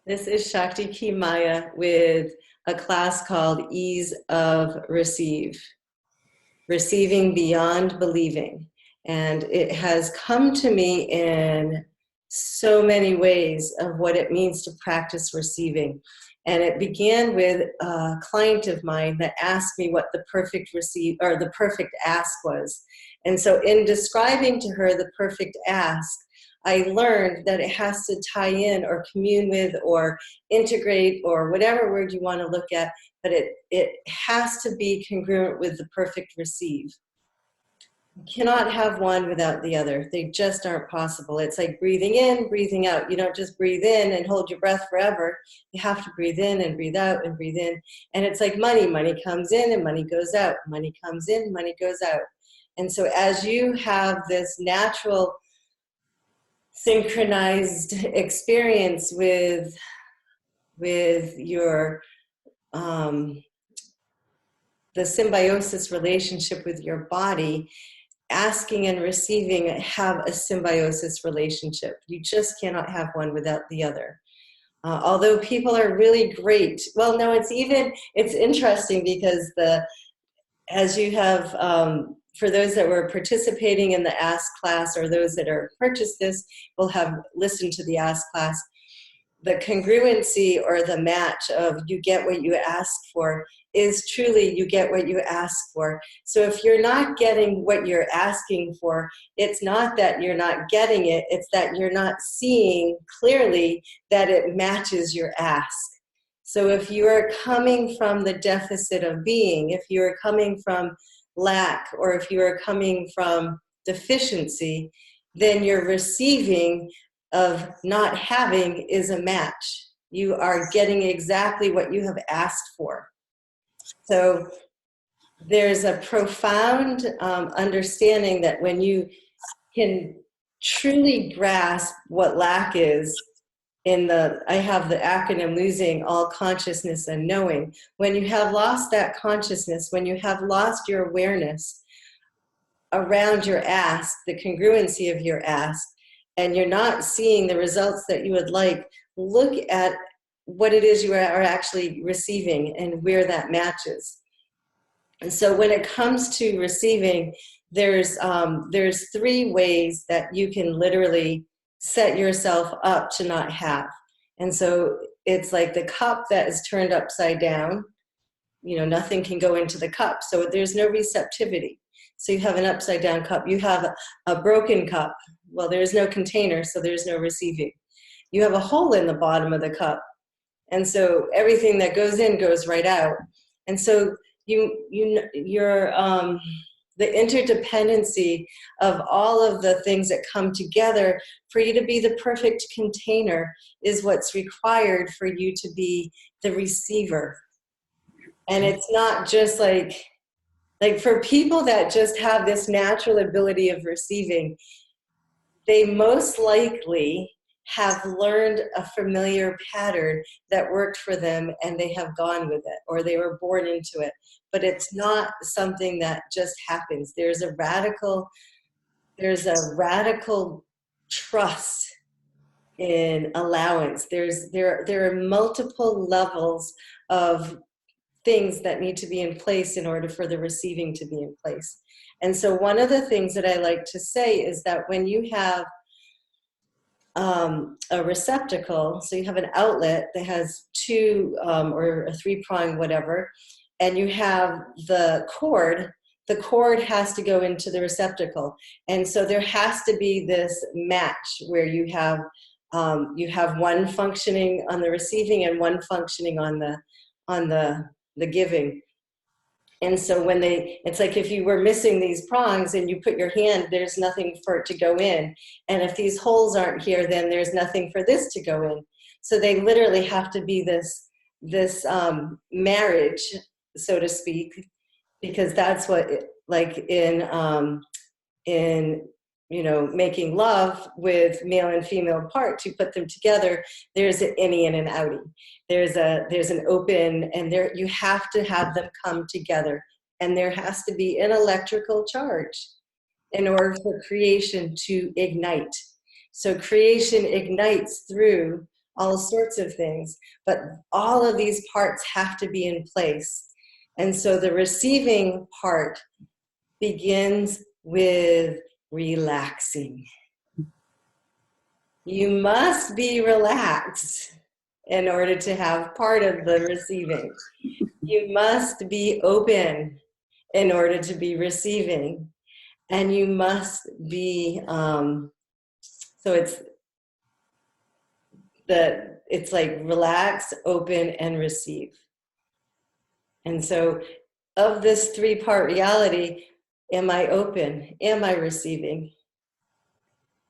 This is Shakti Kee with a class called Ease of Receive, Receiving Beyond Believing. And it has come to me in so many ways of what it means to practice receiving. And it began with a client of mine that asked me what the perfect receive or the perfect ask was. And so in describing to her the perfect ask, I learned that it has to tie in or commune with or integrate or whatever word you want to look at, but it has to be congruent with the perfect receive. You cannot have one without the other. They just aren't possible. It's like breathing in, breathing out. You don't just breathe in and hold your breath forever. You have to breathe in and breathe out and breathe in. And it's like money. Money comes in and money goes out. Money comes in, money goes out. And so as you have this natural synchronized experience with your the symbiosis relationship with your body, asking and receiving have a symbiosis relationship. You just cannot have one without the other. Although people are really great, well, no, it's interesting because as you have for those that were participating in the Ask class or those that are purchased this will have listened to the Ask class, the congruency or the match of you get what you ask for is truly you get what you ask for. So if you're not getting what you're asking for, it's not that you're not getting it, it's that you're not seeing clearly that it matches your ask. So if you are coming from the deficit of being, if you are coming from lack, or if you are coming from deficiency, then your receiving of not having is a match. You are getting exactly what you have asked for. So there's a profound understanding that when you can truly grasp what lack is, I have the acronym losing all consciousness and knowing. When you have lost that consciousness, when you have lost your awareness around your ask, the congruency of your ask, and you're not seeing the results that you would like, look at what it is you are actually receiving and where that matches. And so when it comes to receiving, there's 3 ways that you can literally set yourself up to not have. And so it's like the cup that is turned upside down, nothing can go into the cup. So there's no receptivity. So you have an upside down cup. You have a broken cup. Well, there's no container, so there's no receiving. You have a hole in the bottom of the cup. And so everything that goes in goes right out. And so the interdependency of all of the things that come together for you to be the perfect container is what's required for you to be the receiver. And it's not just like for people that just have this natural ability of receiving, they most likely have learned a familiar pattern that worked for them and they have gone with it, or they were born into it. But it's not something that just happens. There's a radical trust in allowance. There are multiple levels of things that need to be in place in order for the receiving to be in place. And so one of the things that I like to say is that when you have a receptacle, so you have an outlet that has 2 or a 3-prong whatever, and you have the cord has to go into the receptacle. And so there has to be this match where you have one functioning on the receiving and one functioning on the giving. And so it's like if you were missing these prongs and you put your hand, there's nothing for it to go in. And if these holes aren't here, then there's nothing for this to go in. So they literally have to be this marriage, so to speak, because that's what in making love with male and female parts, you put them together, there's an innie and an outie. There's an open, and you have to have them come together. And there has to be an electrical charge in order for creation to ignite. So creation ignites through all sorts of things. But all of these parts have to be in place. And so the receiving part begins with relaxing. You must be relaxed in order to have part of the receiving. You must be open in order to be receiving. And you must be, so it's like relax, open, and receive. And so of this three-part reality, am I open? Am I receiving?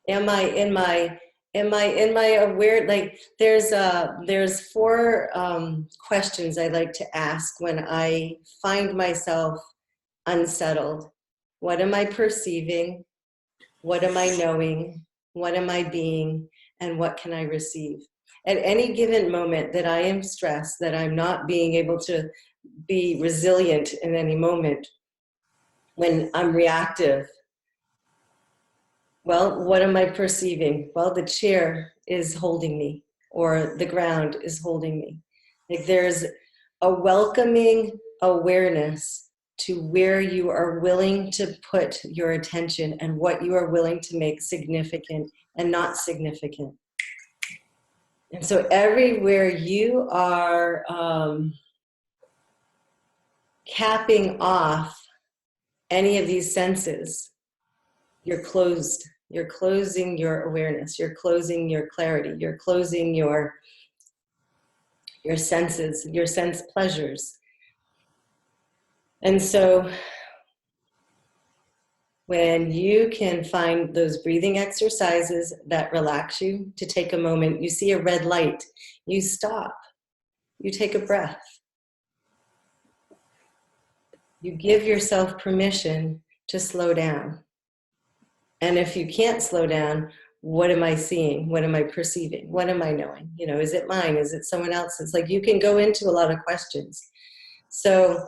Am I in my aware? Like there's four questions I like to ask when I find myself unsettled. What am I perceiving? What am I knowing? What am I being? And what can I receive? At any given moment that I am stressed, that I'm not being able to be resilient in any moment, when I'm reactive, well, what am I perceiving? Well, the chair is holding me, or the ground is holding me. Like there's a welcoming awareness to where you are willing to put your attention and what you are willing to make significant and not significant. And so everywhere you are capping off any of these senses, you're closed. You're closing your awareness. You're closing your clarity. You're closing your senses, your sense pleasures. And so when you can find those breathing exercises that relax you, to take a moment, you see a red light, you stop, you take a breath. You give yourself permission to slow down. And if you can't slow down, what am I seeing? What am I perceiving? What am I knowing? You know, is it mine? Is it someone else's? Like you can go into a lot of questions. So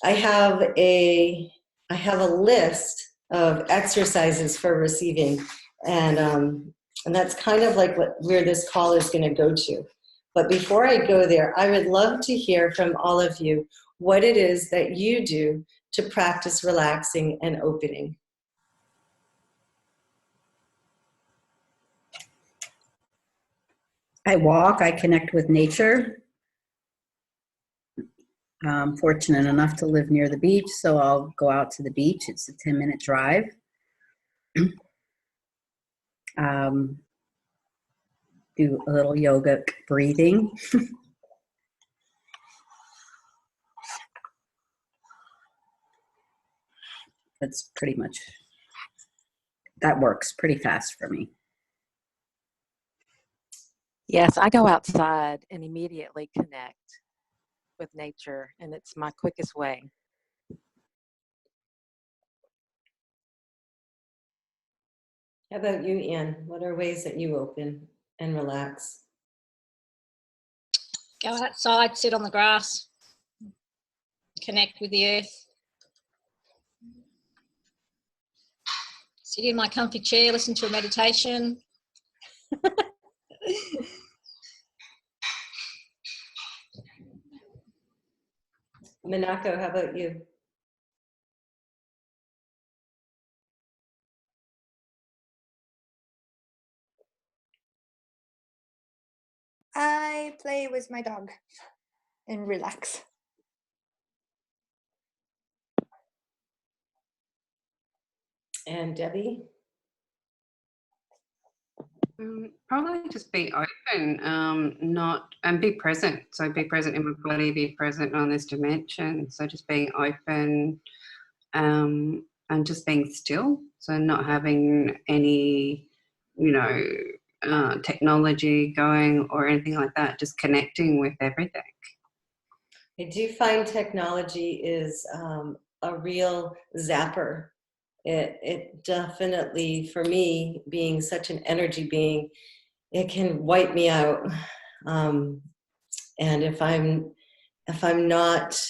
I have a list of exercises for receiving, and that's kind of like where this call is going to go to. But before I go there, I would love to hear from all of you what it is that you do to practice relaxing and opening. I walk, I connect with nature. I'm fortunate enough to live near the beach, so I'll go out to the beach. It's a 10-minute drive. Do a little yoga breathing. That's pretty much, that works pretty fast for me. Yes, I go outside and immediately connect with nature, and it's my quickest way. How about you, Anne? What are ways that you open and relax? Go outside, sit on the grass, connect with the earth. Sit in my comfy chair, listen to a meditation. Minako, how about you? I play with my dog and relax. And Debbie? Probably just be open, and be present. So be present in my body, be present on this dimension. So just being open, and just being still. So not having any, technology going or anything like that. Just connecting with everything. I do find technology is a real zapper. It definitely, for me, being such an energy being, it can wipe me out. And if I'm not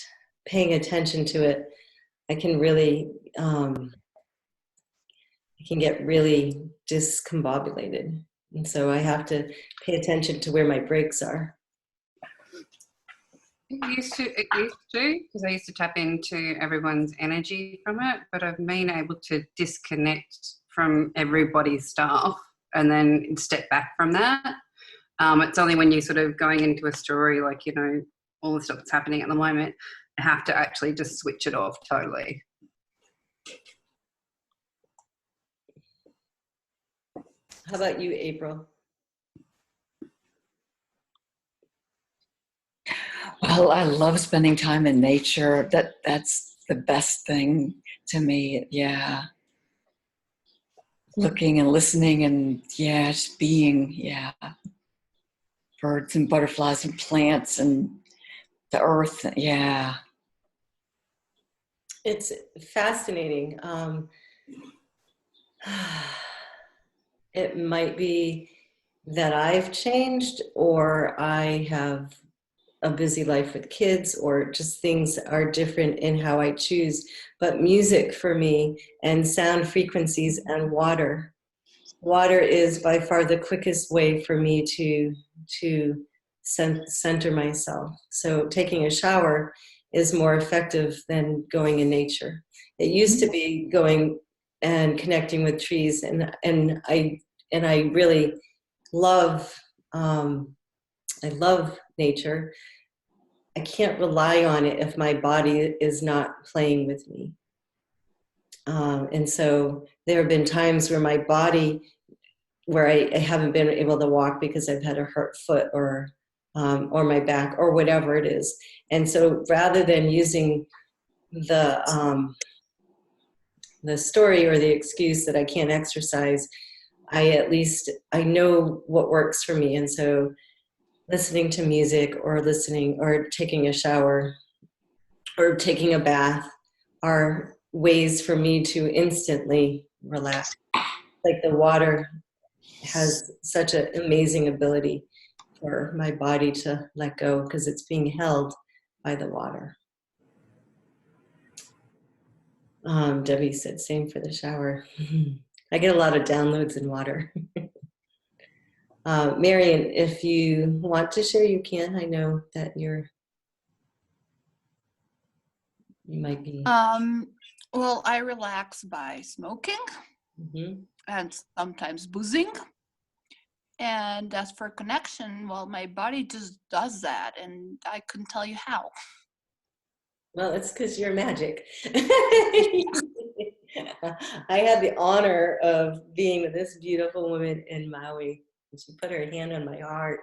paying attention to it, I can really, I can get really discombobulated, And so I have to pay attention to where my breaks are. It used to, because I used to tap into everyone's energy from it, but I've been able to disconnect from everybody's stuff and then step back from that. It's only when you're sort of going into a story, like, you know, all the stuff that's happening at the moment, I have to actually just switch it off totally. How about you, April? Well, I love spending time in nature. That's the best thing to me. Yeah. Looking and listening and yeah, just being, yeah. Birds and butterflies and plants and the earth. Yeah. It's fascinating. It might be that I've changed, or I have a busy life with kids, or just things are different in how I choose. But music for me, and sound frequencies, and water. Water is by far the quickest way for me to center myself. So taking a shower is more effective than going in nature. It used to be going and connecting with trees, and I really love I love nature. I can't rely on it if my body is not playing with me. And so there have been times where my body, where I haven't been able to walk because I've had a hurt foot or my back or whatever it is. And so rather than using the story or the excuse that I can't exercise, I know what works for me. And so listening to music, or taking a shower or taking a bath are ways for me to instantly relax. Like the water has such an amazing ability for my body to let go because it's being held by the water. Debbie said same for the shower. I get a lot of downloads in water. Marion, if you want to share, you can. I know that you might be. Well, I relax by smoking and sometimes boozing. And as for connection, well, my body just does that, and I couldn't tell you how. Well, it's because you're magic. I had the honor of being with this beautiful woman in Maui. And she put her hand on my heart.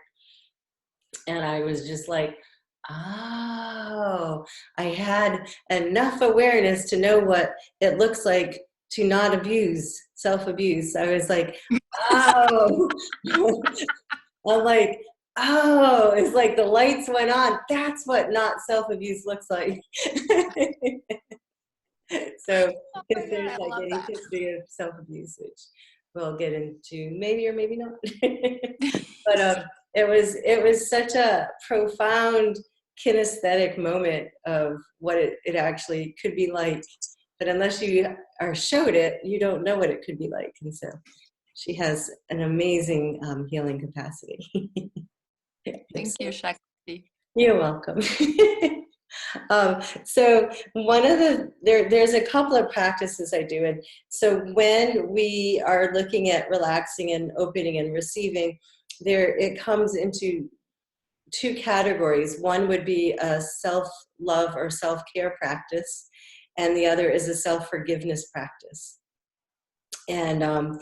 And I was just like, oh, I had enough awareness to know what it looks like to not abuse, self-abuse. I was like, oh. I'm like, oh, it's like the lights went on. That's what not self-abuse looks like. So if there's like any history of self-abuse, which we'll get into maybe or maybe not. But it was such a profound kinesthetic moment of what it actually could be like. But unless you are showed it, you don't know what it could be like. And so she has an amazing healing capacity. Thank you, Shakti. You're welcome. So one of there's a couple of practices I do. And so when we are looking at relaxing and opening and receiving, it comes into two categories. One would be a self-love or self-care practice, and the other is a self-forgiveness practice. And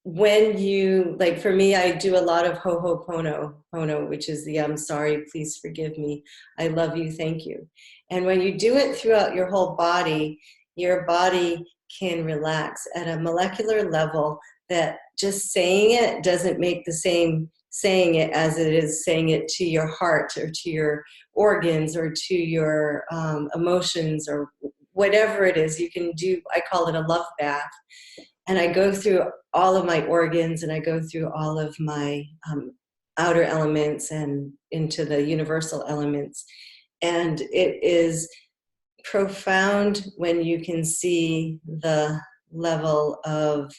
when you, like for me, I do a lot of ho'oponopono, which is the I'm sorry, please forgive me, I love you, thank you. And when you do it throughout your whole body, your body can relax at a molecular level that just saying it doesn't make the same saying it as it is saying it to your heart or to your organs or to your emotions or whatever it is you can do. I call it a love bath. And I go through all of my organs and I go through all of my outer elements and into the universal elements. And it is profound when you can see the level of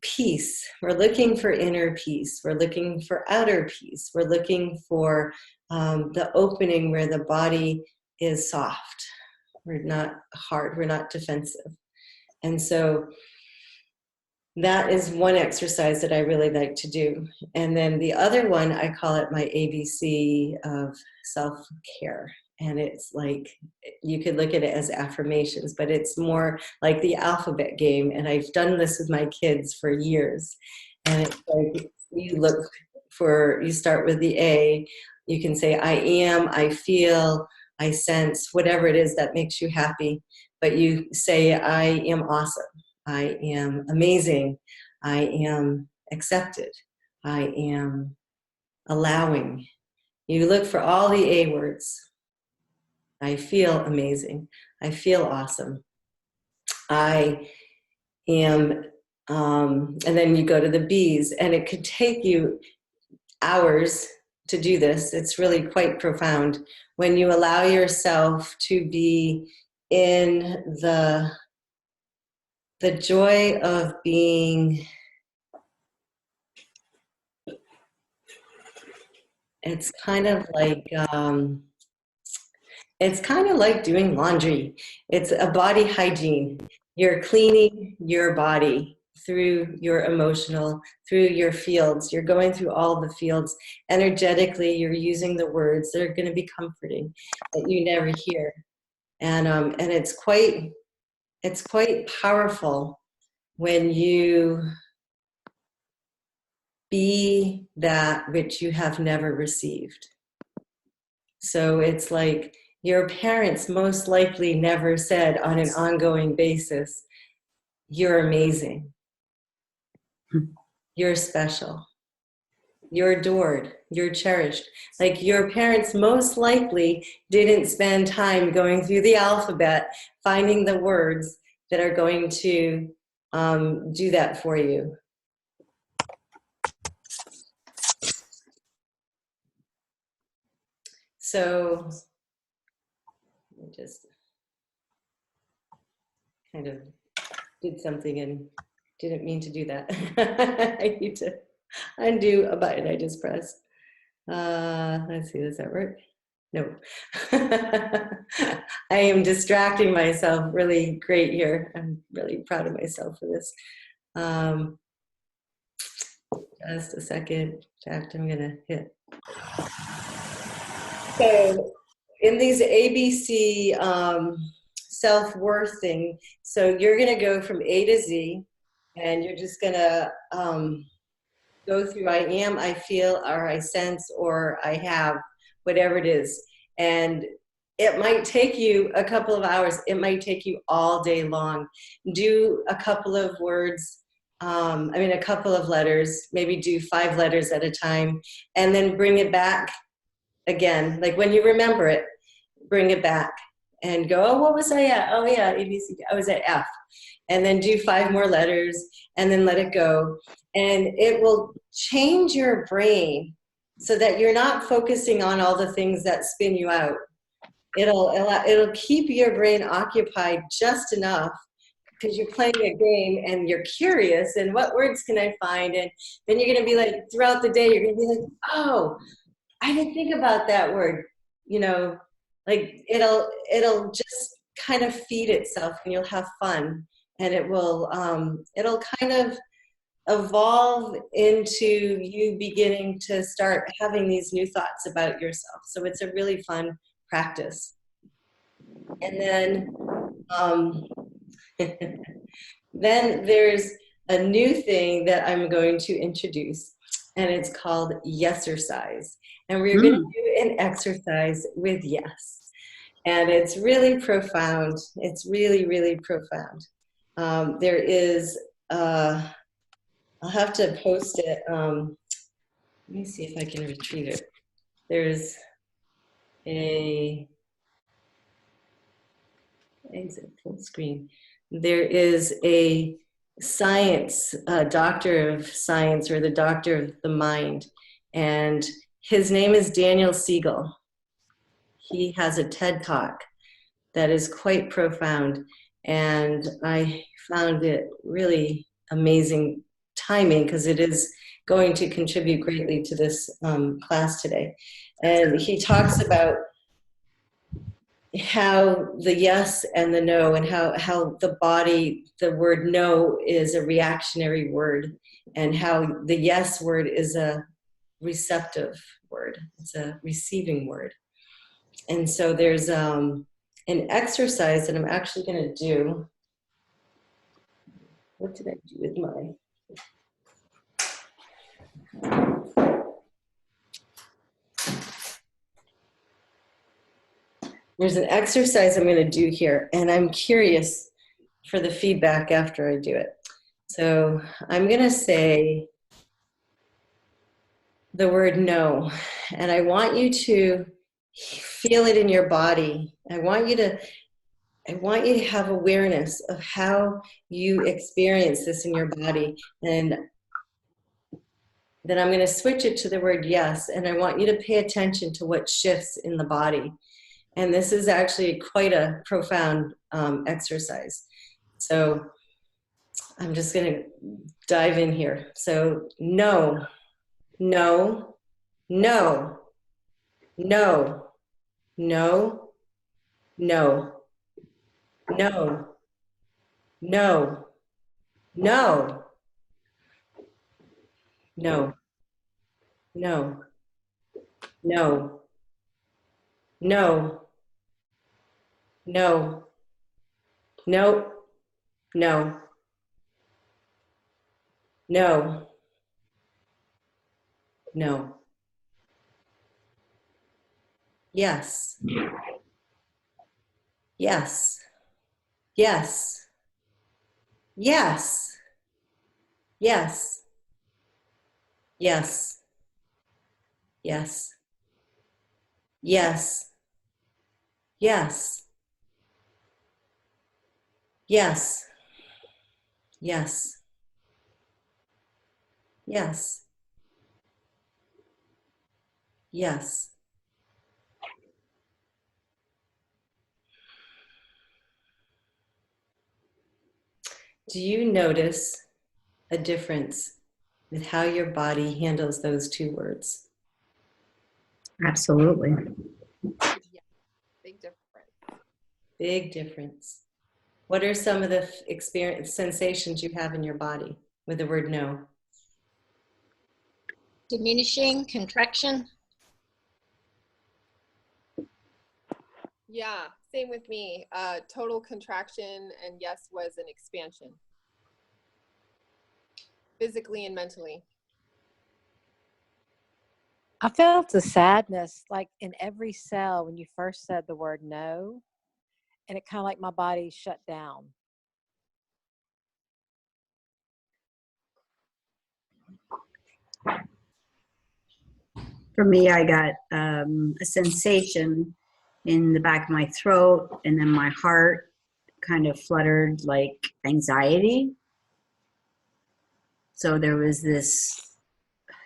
peace. We're looking for inner peace. We're looking for outer peace. We're looking for the opening where the body is soft. We're not hard. We're not defensive. And so that is one exercise that I really like to do. And then the other one, I call it my ABC of self-care. And it's like, you could look at it as affirmations, but it's more like the alphabet game. And I've done this with my kids for years. And it's like, you start with the A. You can say, I am, I feel, I sense, whatever it is that makes you happy. But you say, I am awesome. I am amazing. I am accepted. I am allowing. You look for all the A words. I feel amazing. I feel awesome. I am, and then you go to the B's, and it could take you hours to do this. It's really quite profound when you allow yourself to be in the joy of being. It's kind of like doing laundry. It's a body hygiene. You're cleaning your body through your emotional, through your fields. You're going through all the fields. Energetically, you're using the words that are going to be comforting that you never hear. And it's quite powerful when you be that which you have never received. So it's like your parents most likely never said on an ongoing basis, you're amazing, you're special, you're adored, you're cherished. Like your parents most likely didn't spend time going through the alphabet, finding the words that are going to do that for you. So I just kind of did something and didn't mean to do that. I need to undo a button I just pressed. Let's see, does that work? No. I am distracting myself really great here. I'm really proud of myself for this. Just a second. In fact, I'm gonna hit. So in these ABC self-worth thing, so you're going to go from A to Z, and you're just going to go through I am, I feel, or I sense, or I have, whatever it is. And it might take you a couple of hours. It might take you all day long. Do a couple of words, a couple of letters, maybe do 5 letters at a time, and then bring it back again. Like when you remember it, bring it back and go, oh, what was I at? Oh yeah, A, B, C, D. I was at F. And then do 5 more letters and then let it go. And it will change your brain so that you're not focusing on all the things that spin you out. It'll keep your brain occupied just enough because you're playing a game and you're curious and what words can I find? And then you're going to be like, throughout the day, you're going to be like, oh, I didn't think about that word, like it'll just kind of feed itself and you'll have fun, and it'll kind of evolve into you beginning to start having these new thoughts about yourself. So it's a really fun practice. And then then there's a new thing that I'm going to introduce, and it's called Yesercise. And we're going to do an exercise with yes. And it's really profound. It's really, really profound. There is, I'll have to post it. Let me see if I can retrieve it. There's a, exit full screen. There is a science, doctor of science, or the doctor of the mind. And his name is Daniel Siegel. He has a TED Talk that is quite profound, and I found it really amazing timing because it is going to contribute greatly to this class today. And he talks about how the yes and the no, and how the body, the word no is a reactionary word, and how the yes word is a receptive word. It's a receiving word. And so there's an exercise that I'm actually going to do. What did I do with mine? There's an exercise I'm going to do here, and I'm curious for the feedback after I do it. So I'm going to say the word no, and I want you to feel it in your body. I want you to have awareness of how you experience this in your body. And then I'm going to switch it to the word yes, and I want you to pay attention to what shifts in the body. And this is actually quite a profound exercise. So I'm just going to dive in here. So no, no, no, no, no, no, no, no, no, no, no, no, no, no, no, no, no, no. Yes. Yes. Yes. Yes. Yes. Yes. Yes. Yes. Yes. Yes. Yes. Yes. Yes. Do you notice a difference with how your body handles those two words? Absolutely. Yeah, big difference. Big difference. What are some of the sensations you have in your body with the word no? Diminishing, contraction. Yeah, same with me. Total contraction, and yes was an expansion, physically and mentally. I felt a sadness like in every cell when you first said the word no, and it kind of like my body shut down. For me, I got a sensation in the back of my throat, and then my heart kind of fluttered like anxiety. So there was this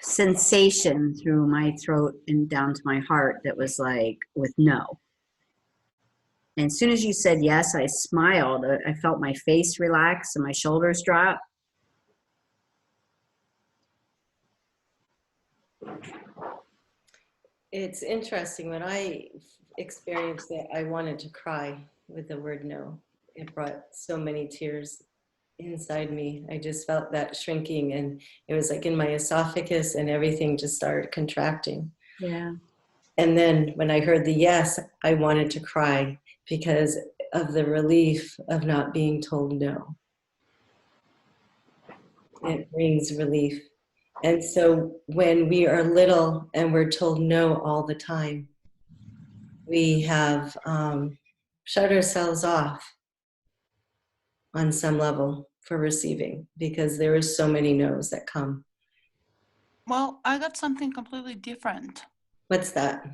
sensation through my throat and down to my heart that was like with no. And as soon as you said yes, I smiled. I felt my face relax and my shoulders drop. It's interesting. When I experienced it, I wanted to cry with the word no. It brought so many tears inside me. I just felt that shrinking, and it was like in my esophagus, and everything just started contracting. Yeah. And then when I heard the yes, I wanted to cry because of the relief of not being told no. It brings relief. And so when we are little and we're told no all the time, we have shut ourselves off on some level for receiving, because there is so many no's that come. Well, I got something completely different. What's that?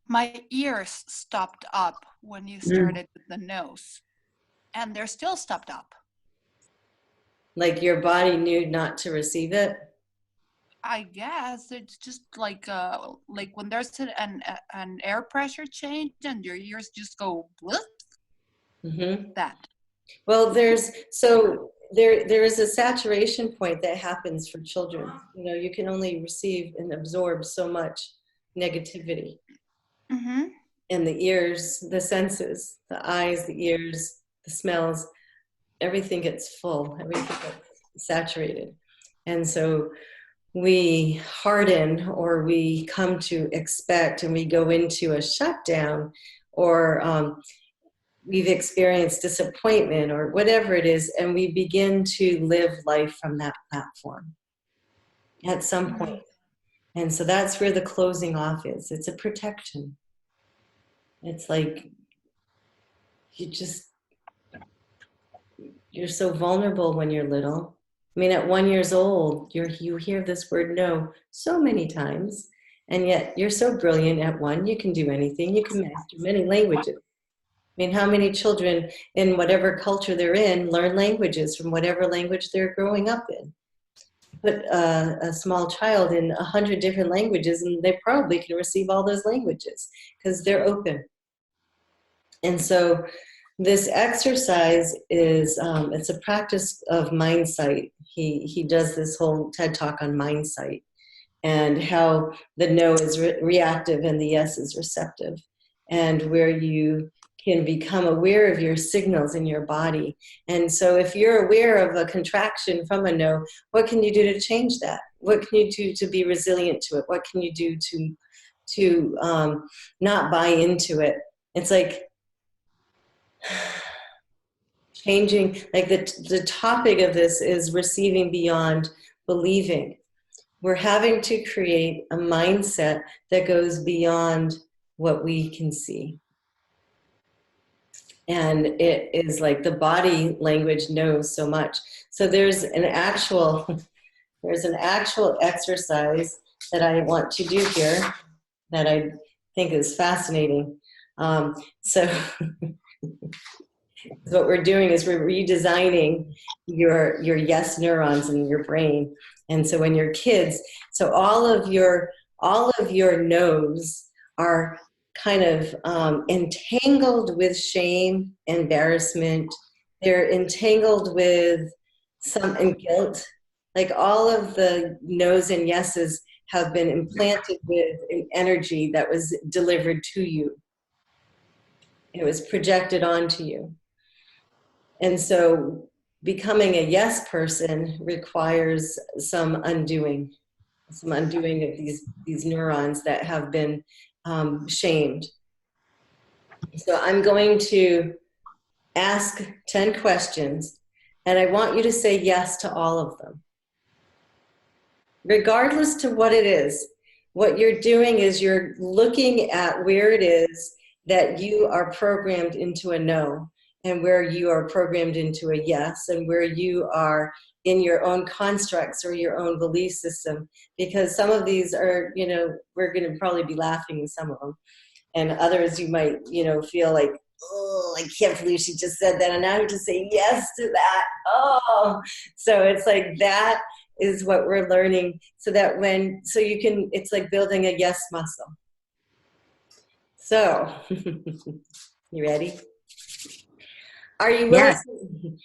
My ears stopped up when you started with the nose, and they're still stopped up. Like your body knew not to receive it? I guess it's just like when there's an air pressure change and your ears just go blip. Mm-hmm. That. Well, so there is a saturation point that happens for children. You know, you can only receive and absorb so much negativity. Mm-hmm. And the ears, the senses, the eyes, the ears, the smells, everything gets full, everything gets saturated. And so we harden, or we come to expect, and we go into a shutdown, or we've experienced disappointment or whatever it is, and we begin to live life from that platform at some point. And so that's where the closing off is. It's a protection. It's like you're so vulnerable when you're little. I mean, at 1 year old, you hear this word no so many times, and yet you're so brilliant at 1, you can do anything. You can master many languages. I mean, how many children in whatever culture they're in learn languages from whatever language they're growing up in? Put a small child in 100 different languages, and they probably can receive all those languages because they're open. And so this exercise is, it's a practice of mind sight. He does this whole TED talk on mind sight and how the no is reactive and the yes is receptive, and where you can become aware of your signals in your body. And so if you're aware of a contraction from a no, what can you do to change that? What can you do to be resilient to it? What can you do to not buy into it? It's like changing, like the topic of this is receiving beyond believing. We're having to create a mindset that goes beyond what we can see. And it is like the body language knows so much. So there's an actual exercise that I want to do here that I think is fascinating. So what we're doing is we're redesigning your yes neurons in your brain. And so when you're kids, so all of your no's are kind of entangled with shame, embarrassment. They're entangled with some guilt. Like all of the no's and yeses have been implanted with an energy that was delivered to you. It was projected onto you. And so becoming a yes person requires some undoing of these neurons that have been shamed. So I'm going to ask 10 questions, and I want you to say yes to all of them. Regardless to what it is, what you're doing is you're looking at where it is that you are programmed into a no, and where you are programmed into a yes, and where you are in your own constructs or your own belief system. Because some of these are, you know, we're going to probably be laughing with some of them. And others you might, you know, feel like, oh, I can't believe she just said that. And I have to say yes to that. Oh, so it's like that is what we're learning, so that so you can, it's like building a yes muscle. So, you ready? Are you willing?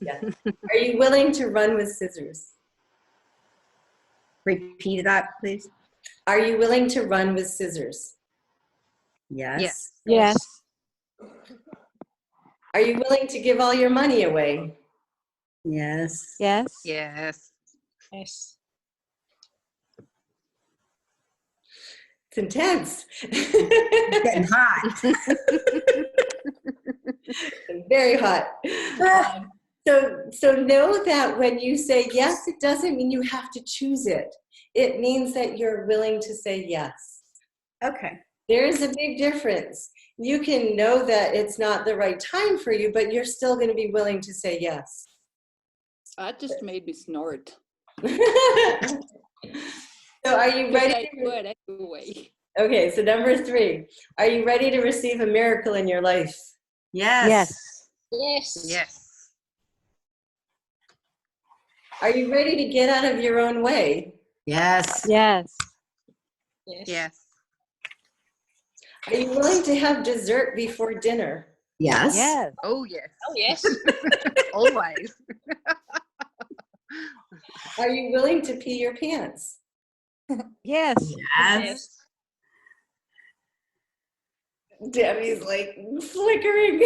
Yes. Are you willing to run with scissors? Repeat that, please. Are you willing to run with scissors? Yes. Yes. Are you willing to give all your money away? Yes. Yes. Yes. Yes. It's intense. Getting hot. Very hot. So know that when you say yes, it doesn't mean you have to choose it. It means that you're willing to say yes. Okay. There is a big difference. You can know that it's not the right time for you, but you're still going to be willing to say yes. That just made me snort. So are you ready? I would anyway. Okay, so number 3. Are you ready to receive a miracle in your life? Yes. Yes. Yes. Yes. Are you ready to get out of your own way? Yes. Yes. Yes. Yes. Are you willing to have dessert before dinner? Yes. Yes. Oh, yes. Oh, yes. Always. Are you willing to pee your pants? Yes. Yes. Debbie's like flickering.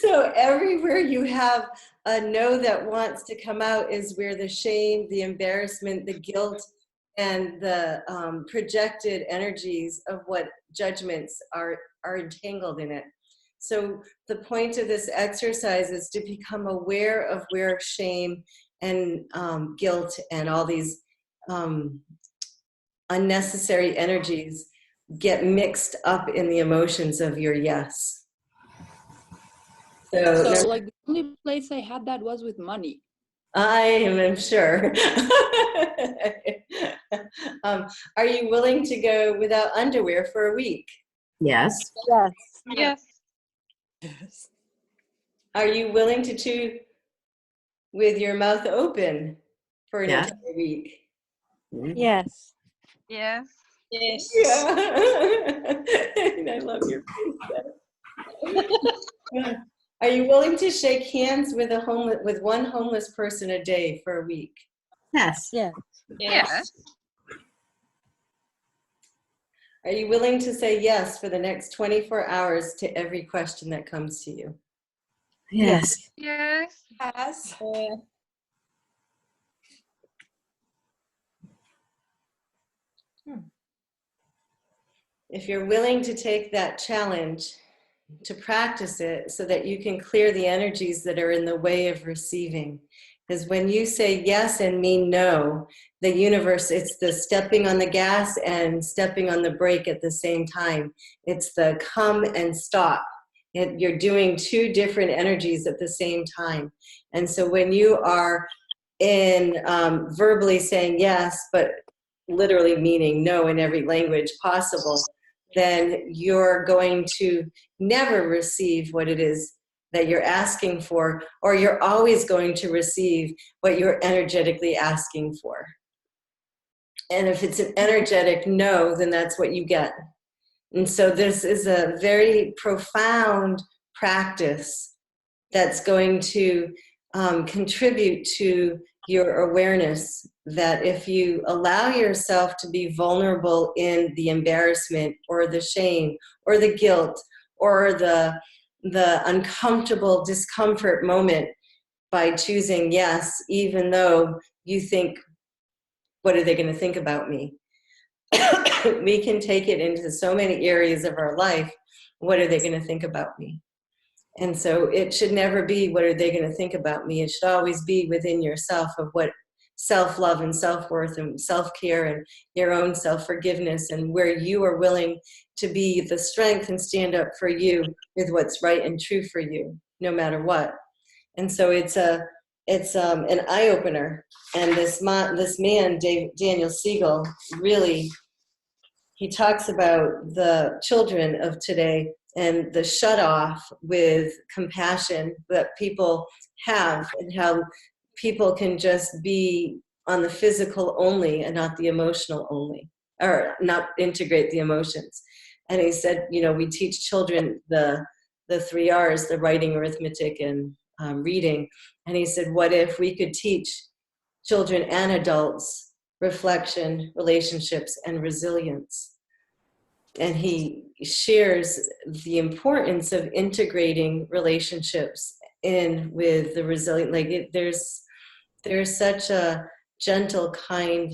So everywhere you have a no that wants to come out is where the shame, the embarrassment, the guilt, and the projected energies of what judgments are entangled in it. So the point of this exercise is to become aware of where shame and guilt and all these unnecessary energies get mixed up in the emotions of your yes. So, So like, the only place I had that was with money. I am sure. Are you willing to go without underwear for a week? Yes. Yes. Yes. Are you willing to chew with your mouth open for an Yes. entire week? Yes. Yes. Yes. Yeah. And I love your face. Are you willing to shake hands with one homeless person a day for a week? Yes. Yes. Yes. Are you willing to say yes for the next 24 hours to every question that comes to you? Yes. Yes. Yes. Yeah. If you're willing to take that challenge, to practice it so that you can clear the energies that are in the way of receiving. Because when you say yes and mean no, the universe, it's the stepping on the gas and stepping on the brake at the same time. It's the come and stop. You're doing two different energies at the same time. And so when you are in verbally saying yes, but literally meaning no in every language possible, then you're going to never receive what it is that you're asking for, or you're always going to receive what you're energetically asking for. And if it's an energetic no, then that's what you get. And so this is a very profound practice that's going to contribute to your awareness that if you allow yourself to be vulnerable in the embarrassment or the shame or the guilt or the uncomfortable discomfort moment by choosing yes, even though you think, what are they going to think about me? We can take it into so many areas of our life. What are they going to think about me? And so it should never be, what are they going to think about me? It should always be within yourself of what self-love and self-worth and self-care and your own self-forgiveness, and where you are willing to be the strength and stand up for you with what's right and true for you, no matter what. And so it's an eye-opener. And this man, Daniel Siegel, really, he talks about the children of today and the shut off with compassion that people have, and how people can just be on the physical only and not the emotional only, or not integrate the emotions. And he said, we teach children the 3 R's, the writing, arithmetic, and reading. And he said, what if we could teach children and adults reflection, relationships, and resilience? And he shares the importance of integrating relationships in with the resilient. There's such a gentle, kind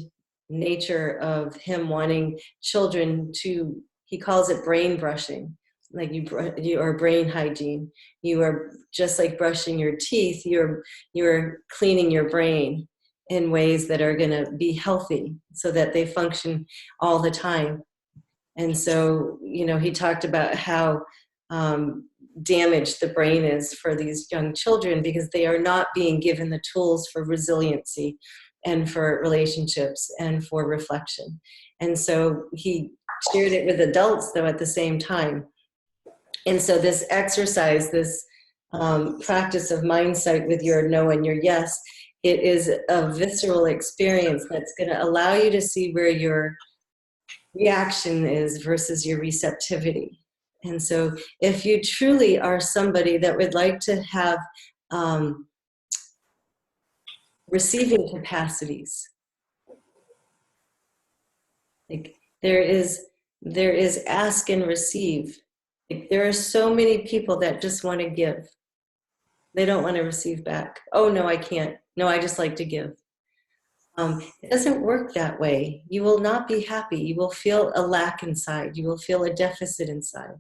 nature of him wanting children to, he calls it brain brushing. Like you are brain hygiene. You are just like brushing your teeth. You're cleaning your brain in ways that are going to be healthy so that they function all the time. And so, he talked about how damaged the brain is for these young children because they are not being given the tools for resiliency and for relationships and for reflection. And so he shared it with adults, though, at the same time. And so this exercise, this practice of mindsight with your no and your yes, it is a visceral experience that's going to allow you to see where your reaction is versus your receptivity. And so if you truly are somebody that would like to have receiving capacities, like there is ask and receive. Like there are so many people that just want to give. They don't want to receive back. Oh, no, I can't. No, I just like to give. It doesn't work that way. You will not be happy. You will feel a lack inside. You will feel a deficit inside.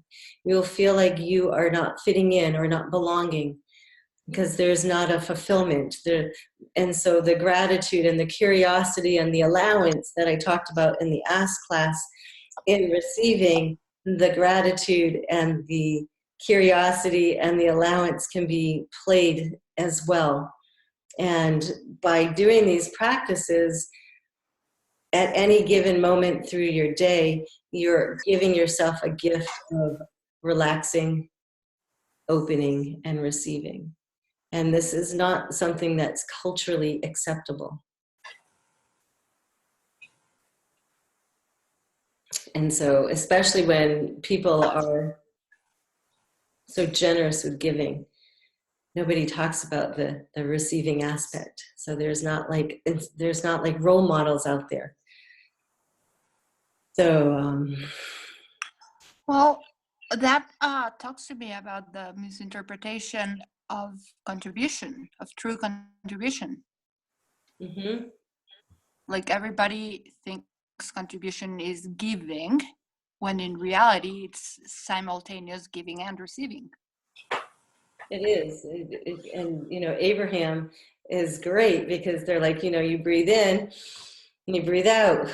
You will feel like you are not fitting in or not belonging because there's not a fulfillment. And so the gratitude and the curiosity and the allowance that I talked about in the Ask class, in receiving the gratitude and the curiosity and the allowance can be played as well. And by doing these practices, at any given moment through your day, you're giving yourself a gift of relaxing, opening, and receiving. And this is not something that's culturally acceptable. And so, especially when people are so generous with giving, nobody talks about the receiving aspect. So there's not like role models out there. So well, that talks to me about the misinterpretation of contribution, of true contribution. mm-hmm. Like everybody thinks contribution is giving, when in reality it's simultaneous giving and receiving. It is. And, Abraham is great because they're like, you breathe in and you breathe out.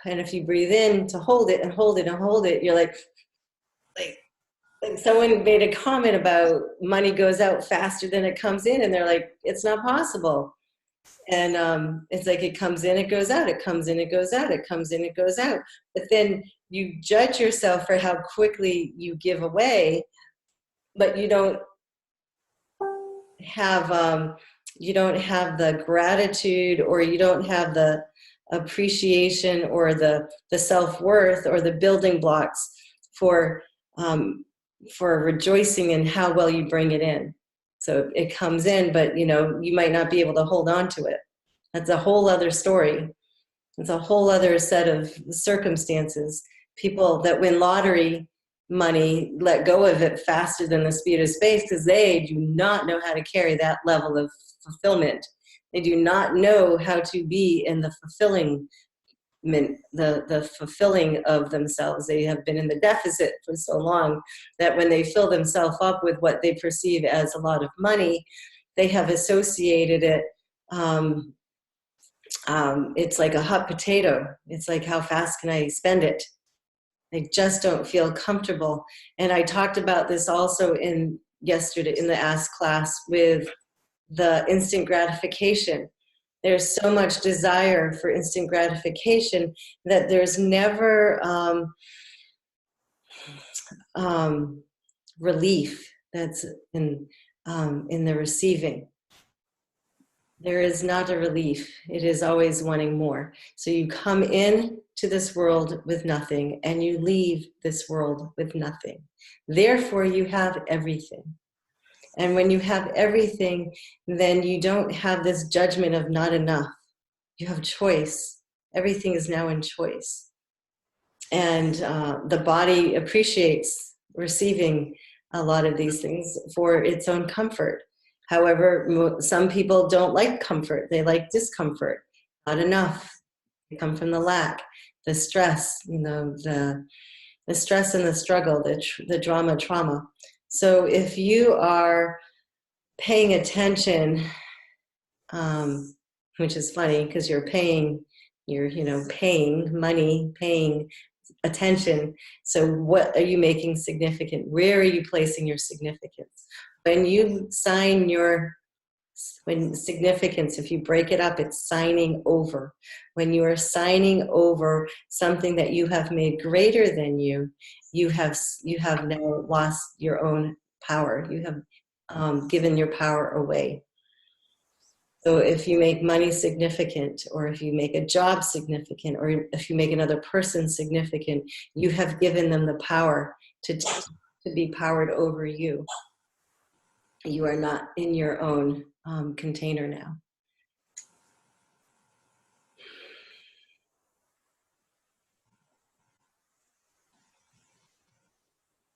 And if you breathe in to hold it and hold it and hold it, you're like someone made a comment about money goes out faster than it comes in. And they're like, it's not possible. And it's like it comes in, it goes out, it comes in, it goes out, it comes in, it goes out. But then you judge yourself for how quickly you give away, but you don't have the gratitude, or you don't have the appreciation or the self-worth or the building blocks for rejoicing in how well you bring it in. So it comes in, but you might not be able to hold on to it. That's a whole other story. It's a whole other set of circumstances. People that win lottery money let go of it faster than the speed of space because they do not know how to carry that level of fulfillment. They do not know how to be in the fulfilling of themselves. They have been in the deficit for so long that when they fill themselves up with what they perceive as a lot of money, they have associated it. It's like a hot potato. It's like, how fast can I spend it? They just don't feel comfortable. And I talked about this also yesterday in the Ask class with the instant gratification. There's so much desire for instant gratification that there's never relief that's in the receiving. There is not a relief. It is always wanting more. So you come in to this world with nothing and you leave this world with nothing. Therefore, you have everything. And when you have everything, then you don't have this judgment of not enough. You have choice. Everything is now in choice. And the body appreciates receiving a lot of these things for its own comfort. However, some people don't like comfort. They like discomfort. Not enough. They come from the lack, the stress, the stress and the struggle, the drama, trauma. So if you are paying attention, which is funny because you're paying money, paying attention. So what are you making significant? Where are you placing your significance? When you sign when significance, if you break it up, it's signing over. When you are signing over something that you have made greater than you, you have now lost your own power. You have given your power away. So if you make money significant, or if you make a job significant, or if you make another person significant, you have given them the power to be powered over you. You are not in your own container now.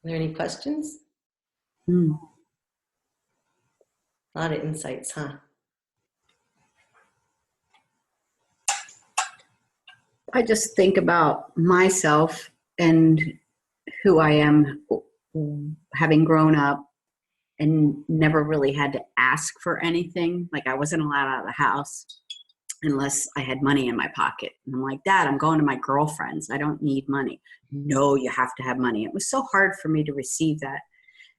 Are there any questions? A lot of insights, huh? I just think about myself and who I am, having grown up and never really had to ask for anything. Like, I wasn't allowed out of the house unless I had money in my pocket. And I'm like, Dad, I'm going to my girlfriend's. I don't need money. No, you have to have money. It was so hard for me to receive that.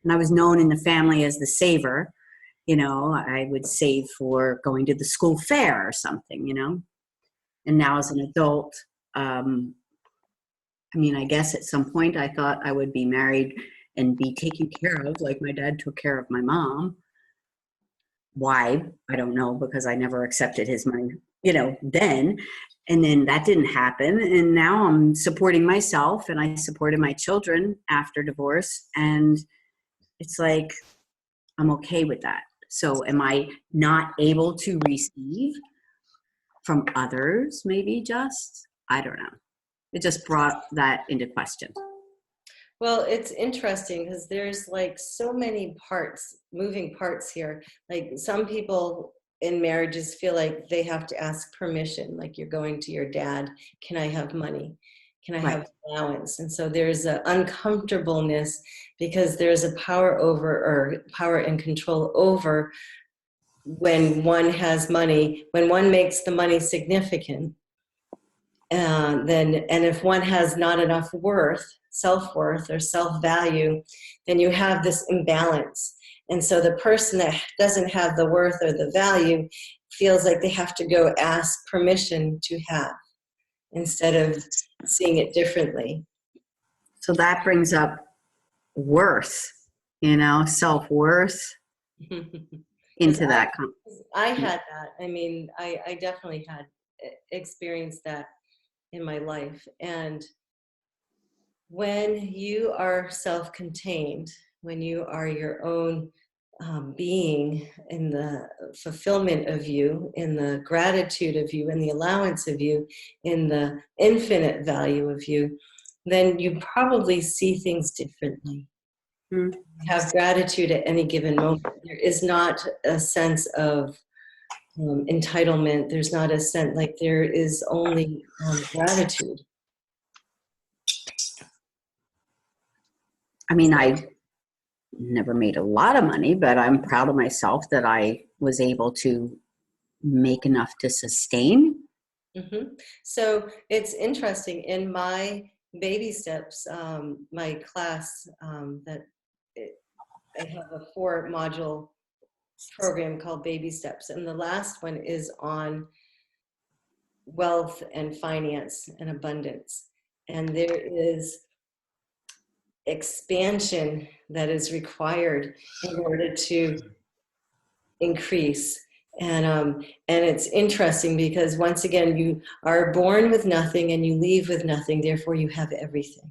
And I was known in the family as the saver. You know, I would save for going to the school fair or something, you know. And now as an adult, I mean, I guess at some point I thought I would be married and be taken care of like my dad took care of my mom. Why? I don't know, because I never accepted his money, you know, then. And then that didn't happen. And now I'm supporting myself, and I supported my children after divorce. And it's like, I'm okay with that. So am I not able to receive from others, maybe just? I don't know. It just brought that into question. Well, it's interesting because there's like so many parts, moving parts here. Like, some people in marriages feel like they have to ask permission. Like, you're going to your dad, can I have money? Can I have allowance? And so there's an uncomfortableness because there's a power over, or power and control over, when one has money, when one makes the money significant, then, and if one has not enough worth, self-worth or self-value, then you have this imbalance. And so the person that doesn't have the worth or the value feels like they have to go ask permission to have, instead of seeing it differently. So that brings up worth, you know, self-worth into that. I had that. I mean, I definitely had experienced that in my life. And when you are self-contained, when you are your own being, in the fulfillment of you, in the gratitude of you, in the allowance of you, in the infinite value of you, then you probably see things differently. Have gratitude at any given moment. There is not a sense of entitlement. There's not a sense, like, there is only gratitude. I mean, I never made a lot of money, but I'm proud of myself that I was able to make enough to sustain. So it's interesting. In my baby steps, my class, I have a 4-module program called Baby Steps, and the last one is on wealth and finance and abundance. And there is expansion that is required in order to increase. And it's interesting because, once again, you are born with nothing and you leave with nothing, therefore you have everything.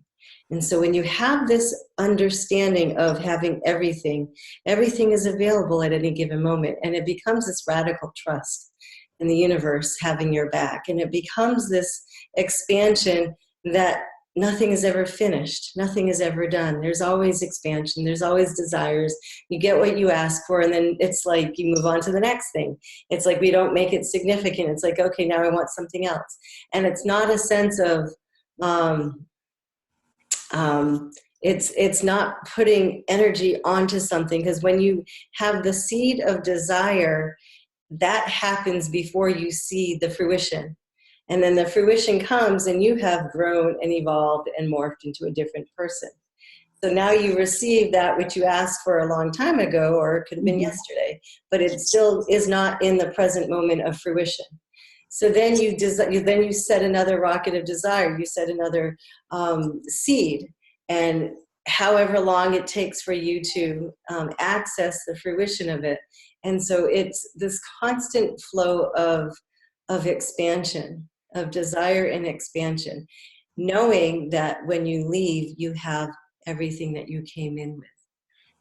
And so when you have this understanding of having everything, everything is available at any given moment, and it becomes this radical trust in the universe having your back. And it becomes this expansion that nothing is ever finished. Nothing is ever done. There's always expansion. There's always desires. You get what you ask for, and then it's like you move on to the next thing. It's like we don't make it significant. It's like, okay, now I want something else. And it's not a sense of, it's not putting energy onto something, because when you have the seed of desire, that happens before you see the fruition. And then the fruition comes and you have grown and evolved and morphed into a different person. So now you receive that which you asked for a long time ago, or it could have been yesterday, but it still is not in the present moment of fruition. So then you set another rocket of desire, you set another seed, and however long it takes for you to access the fruition of it. And so it's this constant flow of expansion, of desire and expansion, knowing that when you leave, you have everything that you came in with.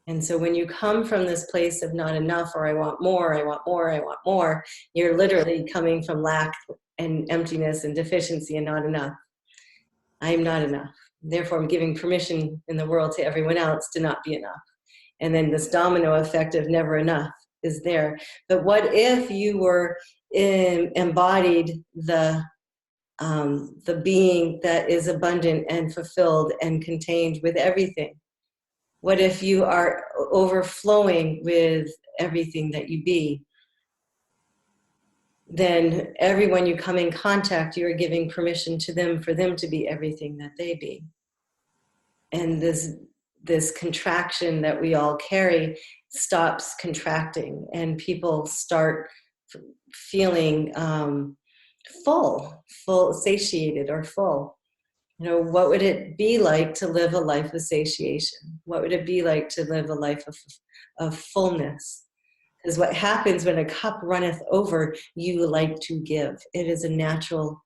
And so when you come from this place of not enough, or I want more, I want more, I want more, you're literally coming from lack and emptiness and deficiency and not enough. I am not enough. Therefore, I'm giving permission in the world to everyone else to not be enough. And then this domino effect of never enough is there. But what if you were embodied the being that is abundant and fulfilled and contained with everything? What if you are overflowing with everything that you be? Then everyone you come in contact, you are giving permission to them for them to be everything that they be. And this contraction that we all carry stops contracting, and people start feeling full, satiated or full. You know, what would it be like to live a life of satiation? What would it be like to live a life of fullness? Because what happens when a cup runneth over, you like to give. It is a natural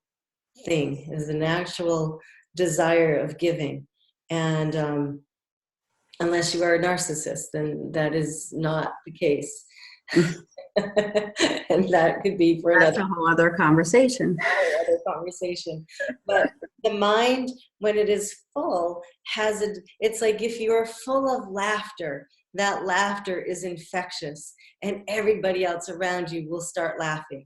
thing. It is a natural desire of giving. And unless you are a narcissist, then that is not the case. And that could be for That's a whole other conversation. But the mind, when it is full, it's like if you're full of laughter, that laughter is infectious, and everybody else around you will start laughing.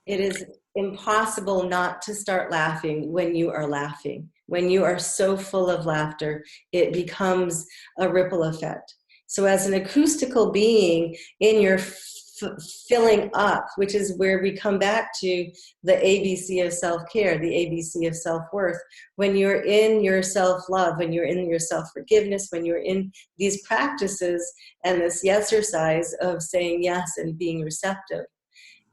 It is impossible not to start laughing when you are laughing. When you are so full of laughter, it becomes a ripple effect. So as an acoustical being in your filling up, which is where we come back to the ABC of self-care, the ABC of self-worth, when you're in your self-love, when you're in your self-forgiveness, when you're in these practices and this exercise of saying yes and being receptive,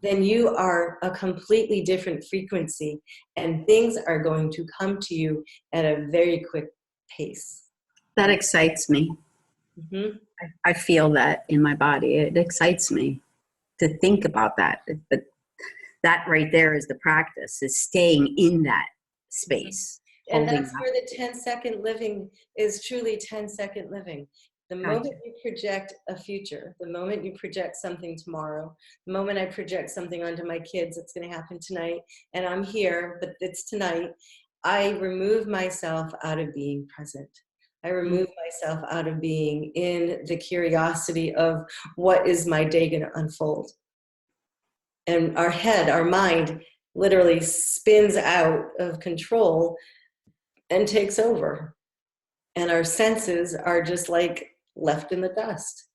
then you are a completely different frequency, and things are going to come to you at a very quick pace. That excites me. Mm-hmm. I feel that in my body. It excites me to think about that. But that right there is the practice, is staying in that space. And that's where the 10-second living is truly 10-second living. The moment you project a future, the moment you project something tomorrow, the moment I project something onto my kids, it's going to happen tonight, and I'm here, but it's tonight, I remove myself out of being present. I remove myself out of being in the curiosity of what is my day going to unfold. And our head, our mind, literally spins out of control and takes over. And our senses are just like left in the dust.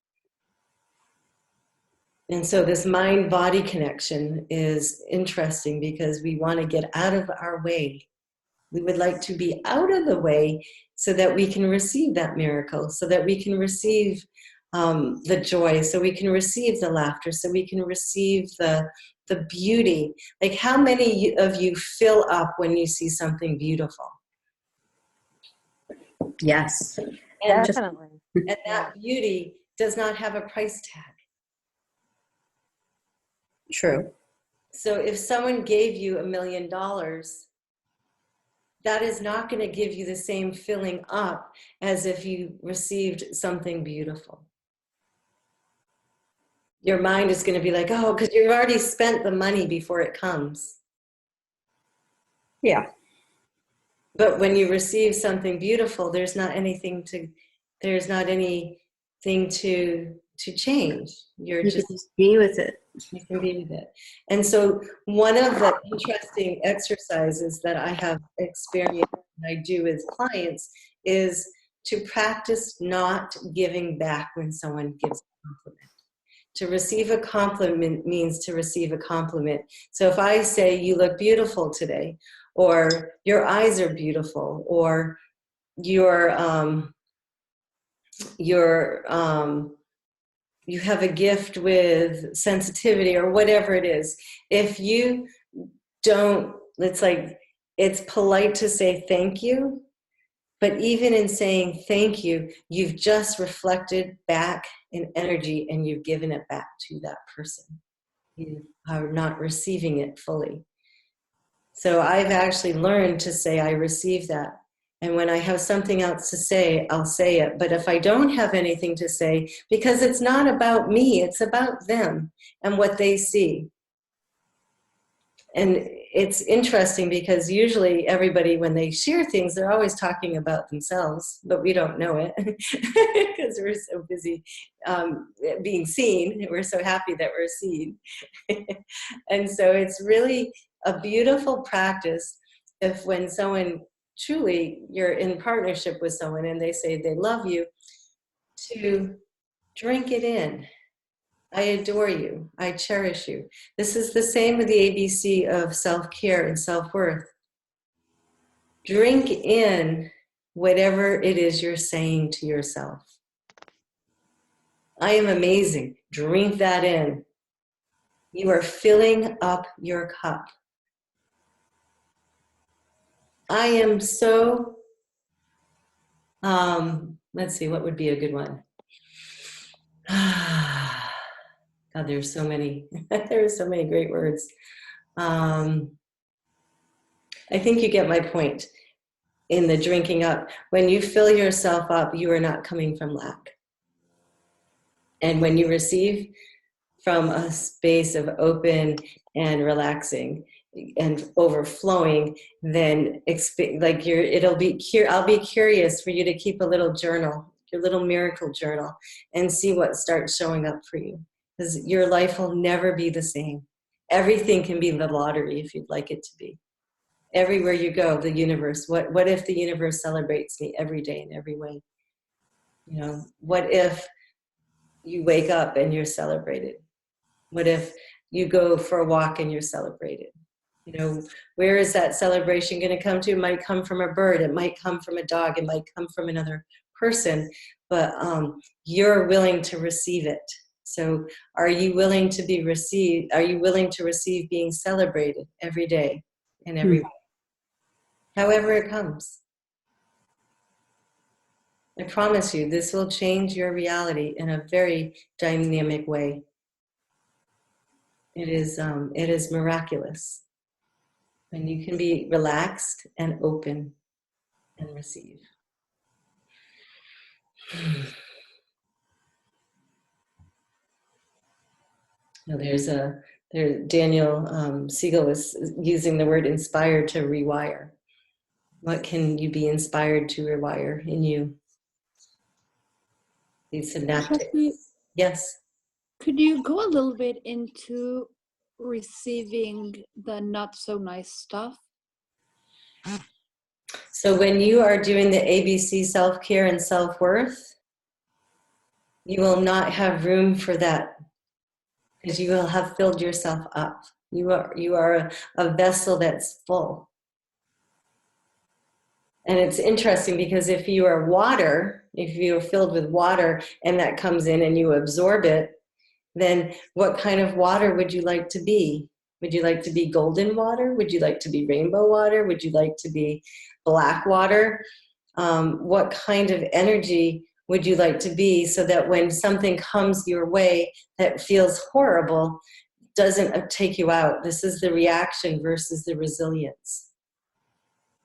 And so this mind-body connection is interesting because we want to get out of our way. We would like to be out of the way so that we can receive that miracle, so that we can receive the joy, so we can receive the laughter, so we can receive the beauty. Like, how many of you fill up when you see something beautiful? Yes. And Definitely. And that beauty does not have a price tag. True. So if someone gave you $1 million, that is not going to give you the same filling up as if you received something beautiful. Your mind is going to be like, oh, because you've already spent the money before it comes. Yeah. But when you receive something beautiful, there's not anything to change. You can just be with it. You can be with it. And so one of the interesting exercises that I have experienced and I do with clients is to practice not giving back when someone gives a compliment. To receive a compliment means to receive a compliment. So if I say, you look beautiful today, or your eyes are beautiful, or you have a gift with sensitivity, or whatever it is. If you don't, it's polite to say thank you, But even in saying thank you, you've just reflected back in energy and you've given it back to that person. You are not receiving it fully. So I've actually learned to say, I receive that. And when I have something else to say, I'll say it. But if I don't have anything to say, because it's not about me, it's about them and what they see. And it's interesting because usually everybody, when they share things, they're always talking about themselves, but we don't know it because we're so busy being seen. We're so happy that we're seen. And so it's really a beautiful practice if when someone truly, you're in partnership with someone and they say they love you, to drink it in. I adore you. I cherish you. This is the same with the ABC of self-care and self-worth. Drink in whatever it is you're saying to yourself. I am amazing. Drink that in. You are filling up your cup. I am so, let's see, what would be a good one? God, there's so many, there's so many great words. I think you get my point in the drinking up. When you fill yourself up, you are not coming from lack. And when you receive from a space of open and relaxing and overflowing, then like I'll be curious for you to keep a little journal, your little miracle journal, and see what starts showing up for you. Because your life will never be the same. Everything can be the lottery if you'd like it to be. Everywhere you go, the universe, what if the universe celebrates me every day in every way? You know, what if you wake up and you're celebrated? What if you go for a walk and you're celebrated? You know, where is that celebration going to come to? It might come from a bird. It might come from a dog. It might come from another person. But you're willing to receive it. So are you willing to be received? Are you willing to receive being celebrated every day and every way? However it comes. I promise you, this will change your reality in a very dynamic way. It is miraculous when you can be relaxed and open and receive. Now Daniel Siegel was using the word inspired to rewire. What can you be inspired to rewire in you? These synaptics. Shakti, Yes. could you go a little bit into receiving the not so nice stuff? So when you are doing the ABC self-care and self-worth, you will not have room for that because you will have filled yourself up. You are a vessel that's full. And it's interesting because if you are water, if you are filled with water and that comes in and you absorb it, then what kind of water would you like to be? Would you like to be golden water? Would you like to be rainbow water? Would you like to be black water? What kind of energy would you like to be so that when something comes your way that feels horrible, doesn't take you out? This is the reaction versus the resilience.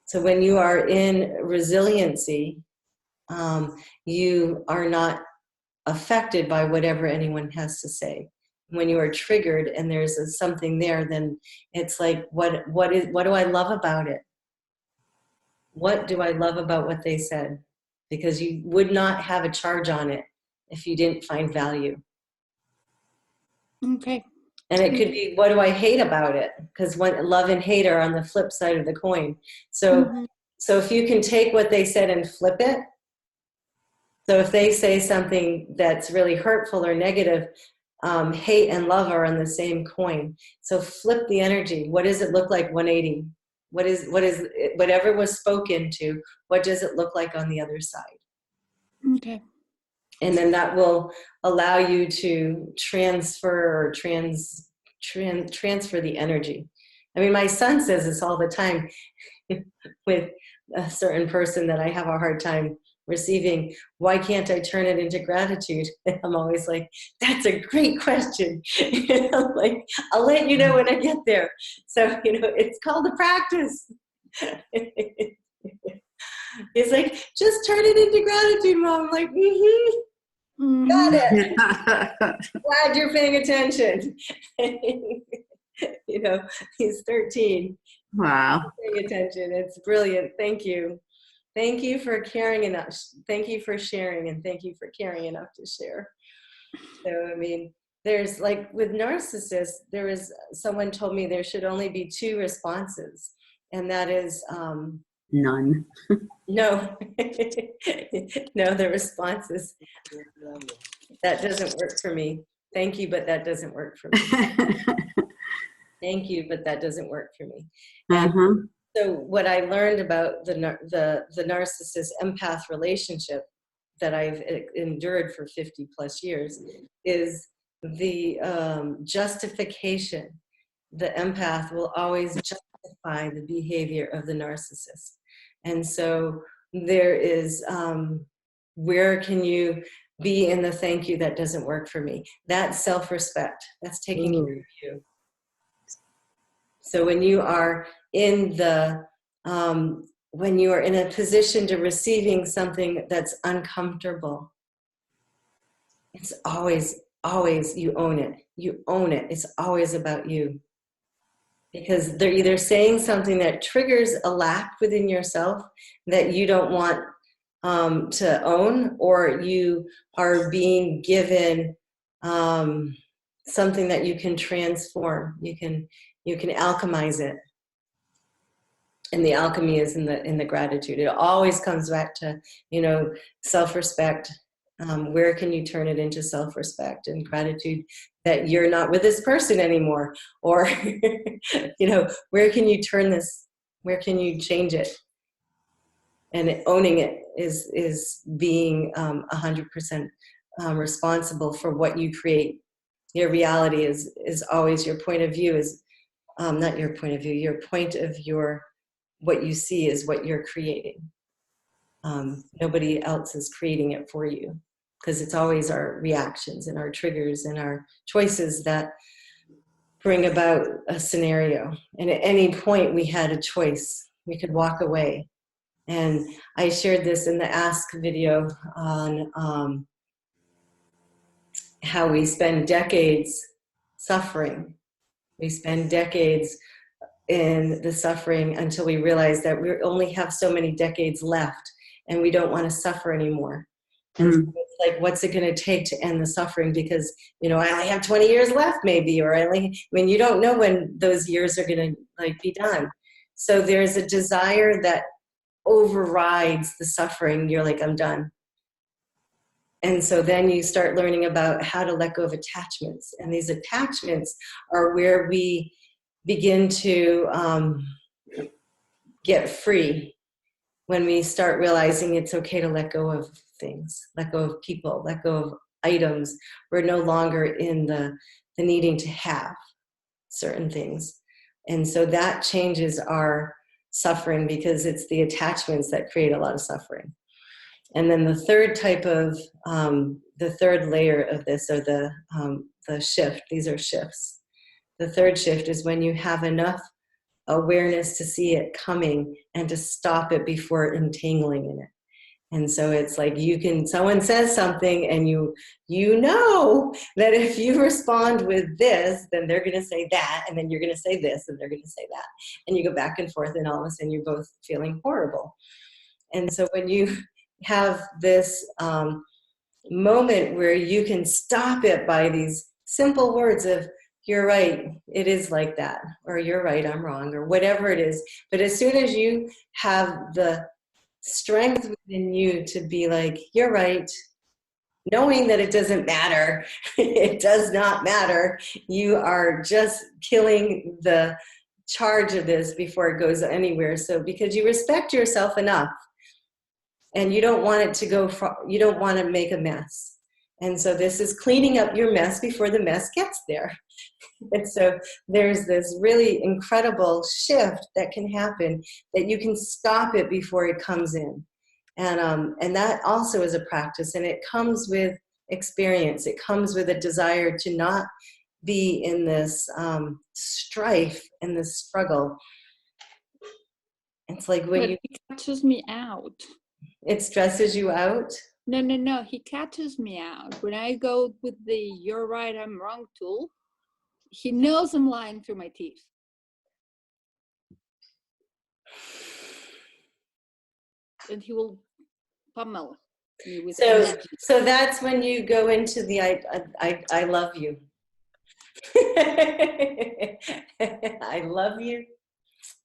So when you are in resiliency, you are not affected by whatever anyone has to say. When you are triggered and there's something there, then it's like, what do I love about it? What do I love about what they said? Because you would not have a charge on it if you didn't find value. Okay. And it could be, what do I hate about it? Because love and hate are on the flip side of the coin. So, so if you can take what they said and flip it, so if they say something that's really hurtful or negative, hate and love are on the same coin. So flip the energy. What does it look like 180? What is whatever was spoken to, what does it look like on the other side? Okay. And then that will allow you to transfer or transfer the energy. I mean, my son says this all the time with a certain person that I have a hard time receiving. Why can't I turn it into gratitude? And I'm always like, that's a great question. I'm like, I'll let you know when I get there. So, it's called a practice. It's like, just turn it into gratitude, Mom. I'm like, got it. Glad you're paying attention. He's 13. Wow. Paying attention. It's brilliant. Thank you. Thank you for caring enough. Thank you for sharing, and thank you for caring enough to share. So, I mean, there's like with narcissists, someone told me there should only be 2 responses, and that is none. No. No, the response is, that doesn't work for me. Thank you, but that doesn't work for me. Thank you, but that doesn't work for me. And so what I learned about the narcissist empath relationship that I've endured for 50 plus years is the justification. The empath will always justify the behavior of the narcissist. And so there is, where can you be in the thank you that doesn't work for me? That's self-respect. That's taking care of you. So when you are in when you are in a position to receiving something that's uncomfortable, it's always, you own it. You own it. It's always about you. Because they're either saying something that triggers a lack within yourself that you don't want to own, or you are being given something that you can transform. You can alchemize it. And the alchemy is in the gratitude. It always comes back to, self-respect. Where can you turn it into self-respect and gratitude that you're not with this person anymore? Or, where can you turn this? Where can you change it? And owning it is being 100% responsible for what you create. Your reality is always your point of view, is not your point of view, your point of what you see is what you're creating. Nobody else is creating it for you, because it's always our reactions and our triggers and our choices that bring about a scenario. And at any point we had a choice. We could walk away. And I shared this in the Ask video on how we spend decades suffering. We spend decades in the suffering until we realize that we only have so many decades left and we don't want to suffer anymore. And so it's like, what's it going to take to end the suffering? Because, I only have 20 years left maybe, or you don't know when those years are going to be done. So there's a desire that overrides the suffering. You're like, I'm done. And so then you start learning about how to let go of attachments. And these attachments are where we begin to get free, when we start realizing it's okay to let go of things, let go of people, let go of items. We're no longer in the needing to have certain things. And so that changes our suffering, because it's the attachments that create a lot of suffering. And then the third type of, the third layer of this are the shift. These are shifts. The third shift is when you have enough awareness to see it coming and to stop it before entangling in it. And so it's like someone says something and you know that if you respond with this, then they're going to say that, and then you're going to say this, and they're going to say that. And you go back and forth, and all of a sudden you're both feeling horrible. And so when you have this moment where you can stop it by these simple words of, you're right, it is like that, or you're right, I'm wrong, or whatever it is. But as soon as you have the strength within you to be like, you're right, knowing that it doesn't matter, it does not matter, you are just killing the charge of this before it goes anywhere. So because you respect yourself enough, and you don't want it to go, you don't want to make a mess. And so this is cleaning up your mess before the mess gets there. And so there's this really incredible shift that can happen, that you can stop it before it comes in. And that also is a practice, and it comes with experience. It comes with a desire to not be in this strife and this struggle. It's like when But he catches me out. it stresses you out. No, he catches me out. When I go with the "you're right, I'm wrong" tool, he knows I'm lying through my teeth. And he will pummel me with energy. So that's when you go into the I love you. I love you.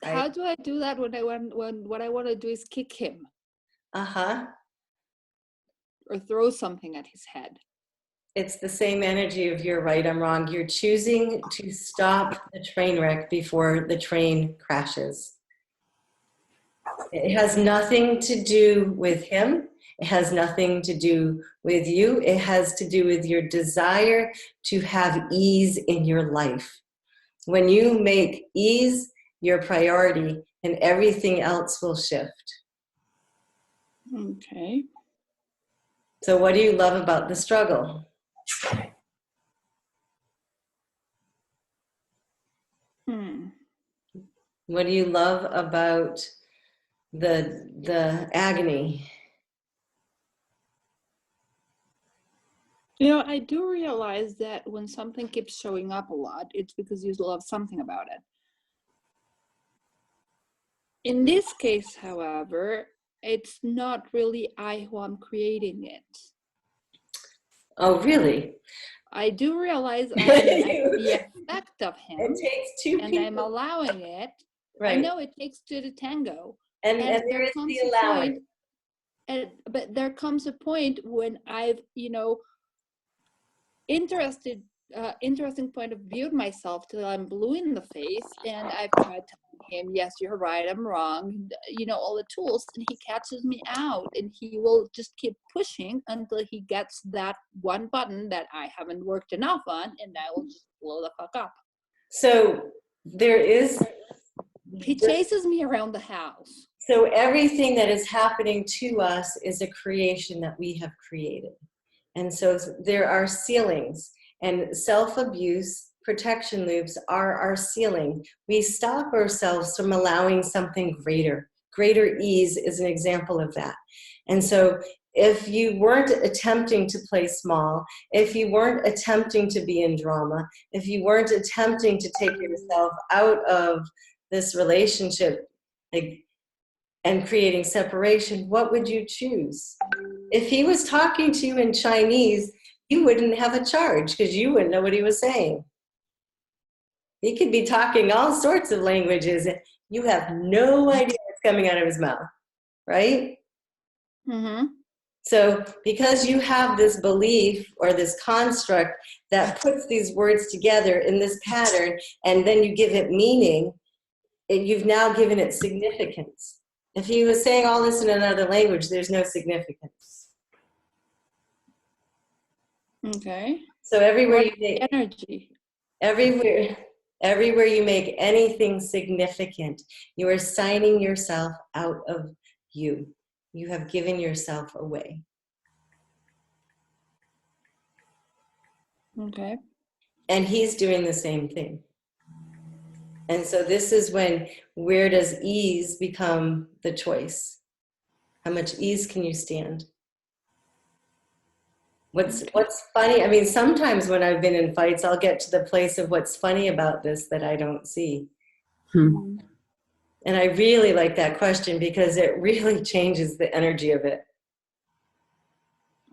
How do I do that when what I want to do is kick him? Or throw something at his head? It's the same energy of "you're right, I'm wrong." You're choosing to stop the train wreck before the train crashes. It has nothing to do with him. It has nothing to do with you. It has to do with your desire to have ease in your life. When you make ease your priority, and everything else will shift. Okay. So what do you love about the struggle? What do you love about the agony? You know, I do realize that when something keeps showing up a lot, it's because you love something about it. In this case, however, it's not really I who am creating it. Oh, really? I do realize I am the effect of him. It takes two and people. I'm allowing it. Right. I know it takes two to tango. And there is the allowing. But there comes a point when I've, interesting point of viewed myself till I'm blue in the face, and I've tried telling him, yes, you're right, I'm wrong, all the tools, and he catches me out, and he will just keep pushing until he gets that one button that I haven't worked enough on, and I will just blow the fuck up. So there is... He chases me around the house. So everything that is happening to us is a creation that we have created. And so there are ceilings, and self-abuse protection loops are our ceiling. We stop ourselves from allowing something greater. Greater ease is an example of that. And so if you weren't attempting to play small, if you weren't attempting to be in drama, if you weren't attempting to take yourself out of this relationship and creating separation, what would you choose? If he was talking to you in Chinese, you wouldn't have a charge because you wouldn't know what he was saying. He could be talking all sorts of languages and you have no idea what's coming out of his mouth, right? Mm-hmm. So because you have this belief or this construct that puts these words together in this pattern, and then you give it meaning, you've now given it significance. If he was saying all this in another language, there's no significance. Okay. So everywhere you make energy, everywhere you make anything significant, you are signing yourself out of you. You have given yourself away. Okay. And he's doing the same thing. And so this is when, where does ease become the choice? How much ease can you stand? What's funny, I mean, sometimes when I've been in fights, I'll get to the place of what's funny about this that I don't see. And I really like that question because it really changes the energy of it.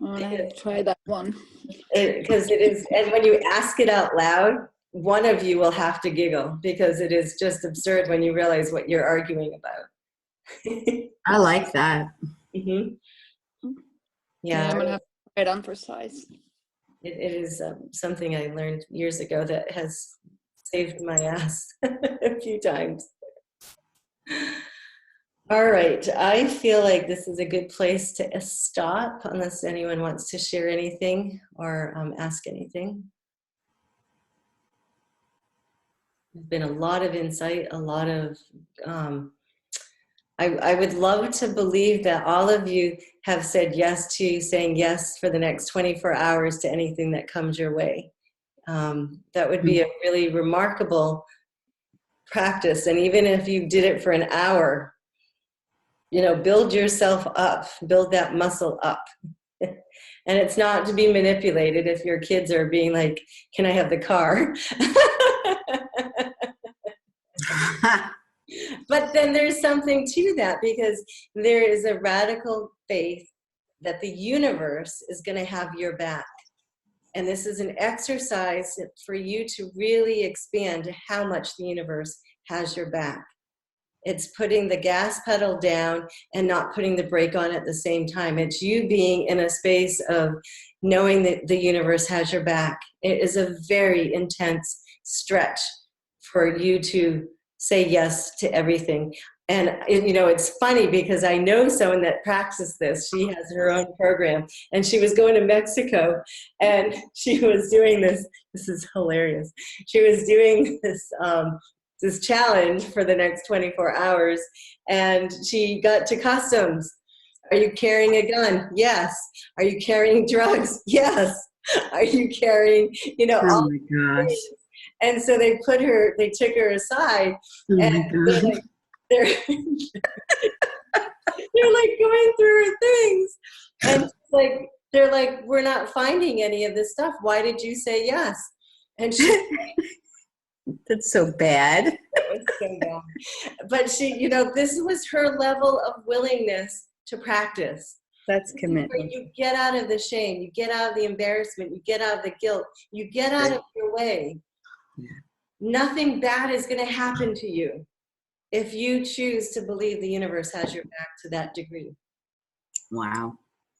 I have to try that one. Because it is, and when you ask it out loud, one of you will have to giggle because it is just absurd when you realize what you're arguing about. I like that. Mm-hmm. Yeah, I'm gonna have to try it on for size. It is something I learned years ago that has saved my ass a few times. All right, I feel like this is a good place to stop unless anyone wants to share anything or ask anything. There's been a lot of insight, a lot of, I would love to believe that all of you have said yes to saying yes for the next 24 hours to anything that comes your way. That would be a really remarkable practice. And even if you did it for an hour, you know, build yourself up, build that muscle up. And it's not to be manipulated if your kids are being like, can I have the car? But then there's something to that, because there is a radical faith that the universe is going to have your back. And this is an exercise for you to really expand how much the universe has your back. It's putting the gas pedal down and not putting the brake on at the same time. It's you being in a space of knowing that the universe has your back. It is a very intense stretch for you to say yes to everything. And, you know, it's funny because I know someone that practiced this. She has her own program, and she was going to Mexico, and she was doing this. This is hilarious. She was doing this challenge for the next 24 hours, and she got to customs. Are you carrying a gun? Yes. Are you carrying drugs? Yes. Are you carrying, you know, Oh my gosh. and so they took her aside, Oh and my God. they're like going through her things, and like they're like, we're not finding any of this stuff. Why did you say yes? And she That's so bad. it was so bad. But she, you know, this was her level of willingness to practice. That's Where commitment. you get out of the shame, you get out of the embarrassment, you get out of the guilt, you get out of your way. Yeah. Nothing bad is going to happen to you if you choose to believe the universe has your back to that degree. Wow.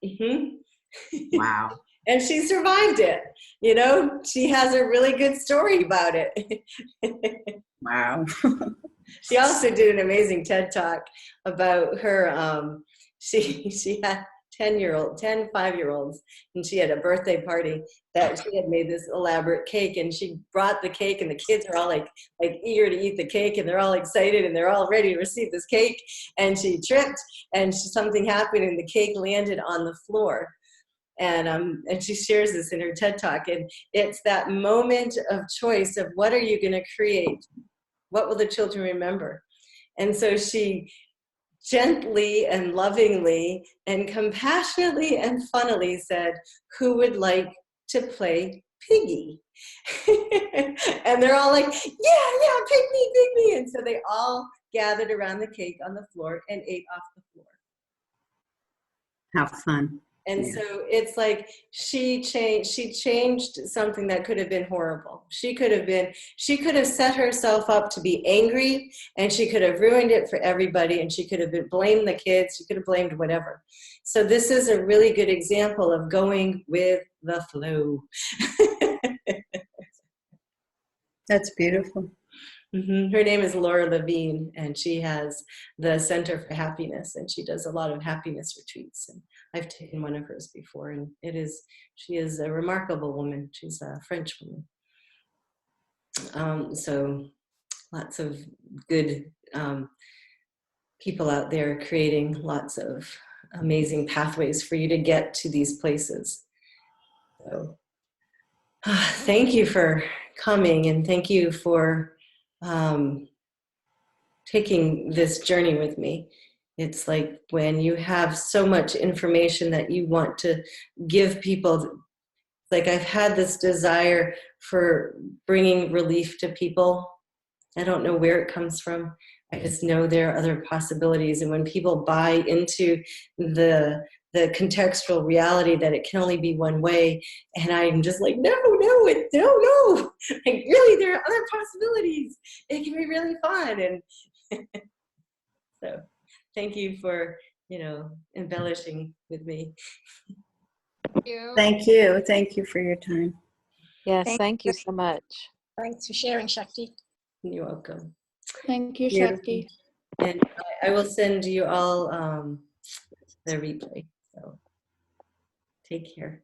Mm-hmm. Wow. And she survived it. You know, she has a really good story about it. Wow. She also did an amazing TED Talk about her, she had 10 5-year-olds, and she had a birthday party that she had made this elaborate cake, and she brought the cake, and the kids are all like eager to eat the cake, and they're all excited, and they're all ready to receive this cake, and she tripped, and something happened, and the cake landed on the floor. And she shares this in her TED Talk, and it's that moment of choice of what are you going to create? What will the children remember? And so she gently and lovingly and compassionately and funnily said, who would like to play piggy? And they're all like, yeah, pick me. And so they all gathered around the cake on the floor and ate off the floor. How fun. And Yeah. so it's like she changed something that could have been horrible. She could have set herself up to be angry, and she could have ruined it for everybody, and she could have blamed the kids, she could have blamed whatever. So this is a really good example of going with the flow. That's beautiful. Mm-hmm. Her name is Laura Levine, and she has the Center for Happiness, and she does a lot of happiness retreats. And I've taken one of hers before, and she is a remarkable woman. She's a French woman. So lots of good people out there creating lots of amazing pathways for you to get to these places. So thank you for coming, and thank you for taking this journey with me. It's like when you have so much information that you want to give people, like I've had this desire for bringing relief to people. I don't know where it comes from. I just know there are other possibilities. And when people buy into the contextual reality that it can only be one way, and I'm just like, no. Like, really, there are other possibilities. It can be really fun. And so thank you for, embellishing with me. Thank you. Thank you. Thank you for your time. Yes, thank you so much. Thanks for sharing, Shakti. You're welcome. Thank you, Beautiful. Shakti. And I will send you all the replay. So take care.